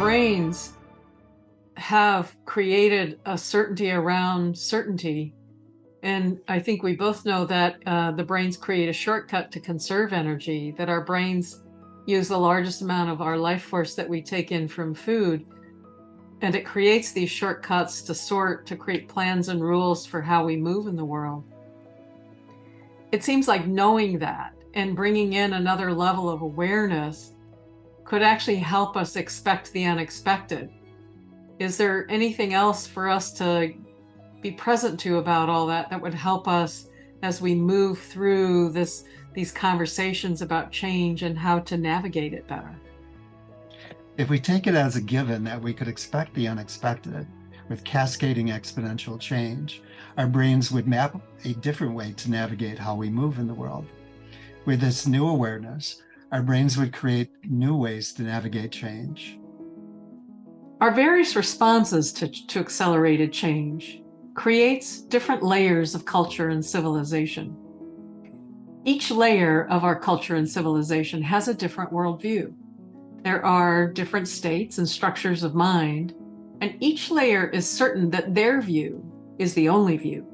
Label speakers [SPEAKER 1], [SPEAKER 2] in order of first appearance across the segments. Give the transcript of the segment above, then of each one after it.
[SPEAKER 1] brains have created a certainty around certainty. And I think we both know that the brains create a shortcut to conserve energy, that our brains use the largest amount of our life force that we take in from food. And it creates these shortcuts to sort, to create plans and rules for how we move in the world. It seems like knowing that and bringing in another level of awareness could actually help us expect the unexpected. Is there anything else for us to be present to about all that that would help us as we move through these conversations about change and how to navigate it better?
[SPEAKER 2] If we take it as a given that we could expect the unexpected with cascading exponential change, our brains would map a different way to navigate how we move in the world. With this new awareness, our brains would create new ways to navigate change.
[SPEAKER 1] Our various responses to accelerated change creates different layers of culture and civilization. Each layer of our culture and civilization has a different worldview. There are different states and structures of mind, and each layer is certain that their view is the only view.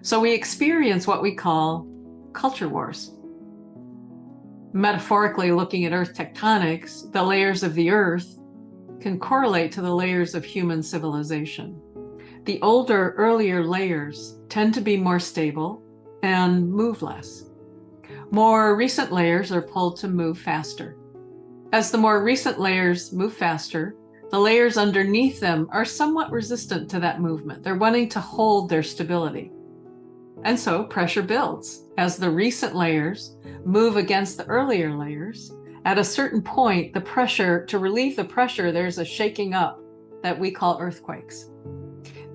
[SPEAKER 1] So we experience what we call culture wars. Metaphorically, looking at Earth tectonics, the layers of the Earth can correlate to the layers of human civilization. The older, earlier layers tend to be more stable and move less. More recent layers are pulled to move faster. As the more recent layers move faster, the layers underneath them are somewhat resistant to that movement. They're wanting to hold their stability. And so pressure builds as the recent layers move against the earlier layers. At a certain point, to relieve the pressure, there's a shaking up that we call earthquakes.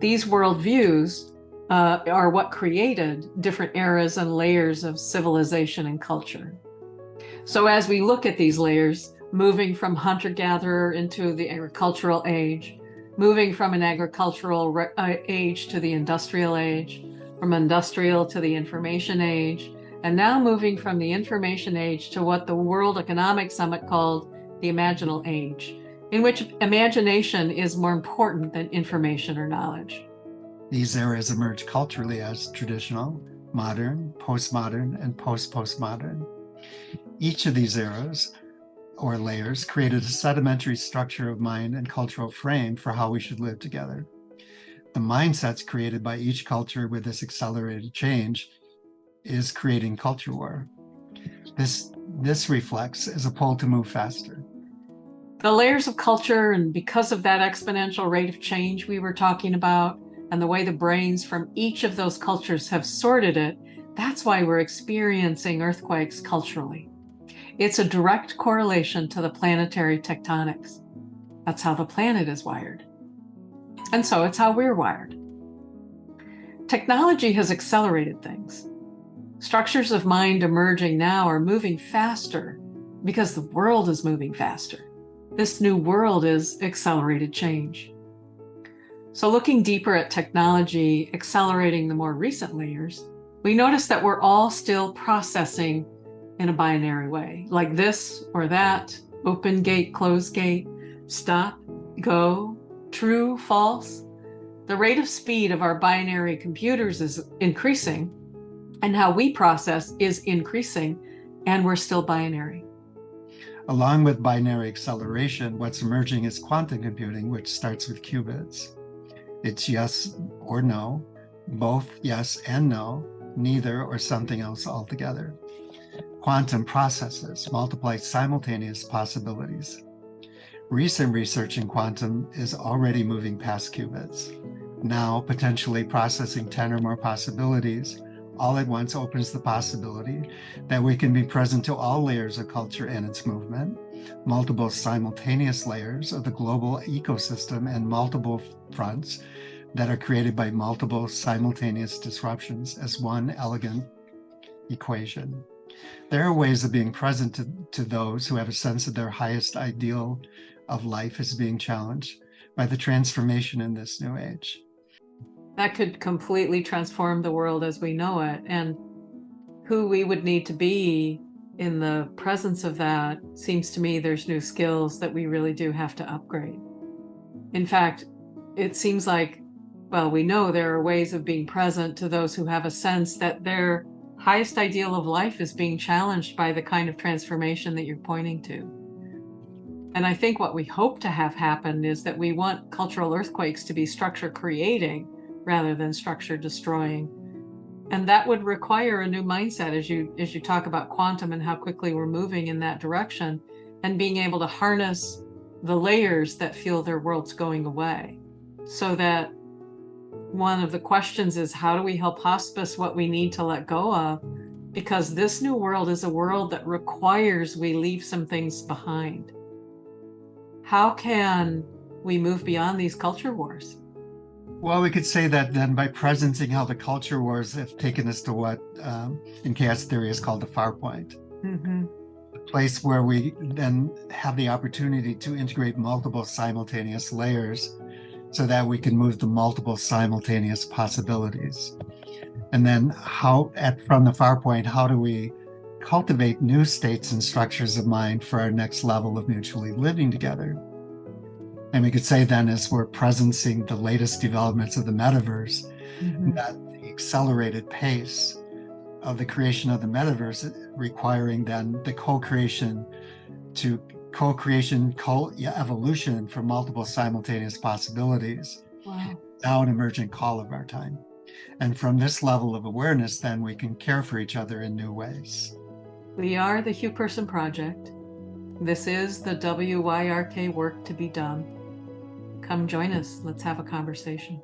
[SPEAKER 1] These worldviews are what created different eras and layers of civilization and culture. So as we look at these layers, moving from hunter-gatherer into the agricultural age, moving from an agricultural age to the industrial age, from industrial to the information age, and now moving from the information age to what the World Economic Summit called the imaginal age, in which imagination is more important than information or knowledge.
[SPEAKER 2] These eras emerge culturally as traditional, modern, postmodern, and post-postmodern. Each of these eras or layers created a sedimentary structure of mind and cultural frame for how we should live together. The mindsets created by each culture with this accelerated change is creating culture war. This reflects as a pull to move faster.
[SPEAKER 1] The layers of culture, and because of that exponential rate of change we were talking about, and the way the brains from each of those cultures have sorted it, that's why we're experiencing earthquakes culturally. It's a direct correlation to the planetary tectonics. That's how the planet is wired. And so it's how we're wired. Technology has accelerated things. Structures of mind emerging now are moving faster because the world is moving faster. This new world is accelerated change. So looking deeper at technology accelerating the more recent layers, we notice that we're all still processing in a binary way, like this or that, open gate, closed gate, stop, go, true, false. The rate of speed of our binary computers is increasing, and how we process is increasing, and we're still binary.
[SPEAKER 2] Along with binary acceleration, what's emerging is quantum computing, which starts with qubits. It's yes or no, both yes and no, neither or something else altogether. Quantum processes multiply simultaneous possibilities. Recent research in quantum is already moving past qubits. Now, potentially processing 10 or more possibilities all at once opens the possibility that we can be present to all layers of culture and its movement, multiple simultaneous layers of the global ecosystem, and multiple fronts that are created by multiple simultaneous disruptions as one elegant equation. There are ways of being present to those who have a sense of their highest ideal of life is being challenged by the transformation in this new age.
[SPEAKER 1] That could completely transform the world as we know it, and who we would need to be in the presence of that, seems to me there's new skills that we really do have to upgrade. In fact, it seems like, well, we know there are ways of being present to those who have a sense that their highest ideal of life is being challenged by the kind of transformation that you're pointing to. And I think what we hope to have happen is that we want cultural earthquakes to be structure creating rather than structure destroying. And that would require a new mindset as you talk about quantum and how quickly we're moving in that direction, and being able to harness the layers that feel their world's going away. So that one of the questions is, how do we help hospice what we need to let go of? Because this new world is a world that requires we leave some things behind. How can we move beyond these culture wars?
[SPEAKER 2] Well, we could say that then by presencing how the culture wars have taken us to what in chaos theory is called the far point.
[SPEAKER 1] Mm-hmm.
[SPEAKER 2] A place where we then have the opportunity to integrate multiple simultaneous layers so that we can move to multiple simultaneous possibilities. And then from the far point, how do we cultivate new states and structures of mind for our next level of mutually living together? And we could say then, as we're presencing the latest developments of the metaverse,
[SPEAKER 1] Mm-hmm.
[SPEAKER 2] that the accelerated pace of the creation of the metaverse requiring then the co-creation, evolution for multiple simultaneous possibilities.
[SPEAKER 1] Wow.
[SPEAKER 2] Now an emergent call of our time. And from this level of awareness, then we can care for each other in new ways.
[SPEAKER 1] We are the HuPerson Project. This is the WYRK work to be done. Come join us. Let's have a conversation.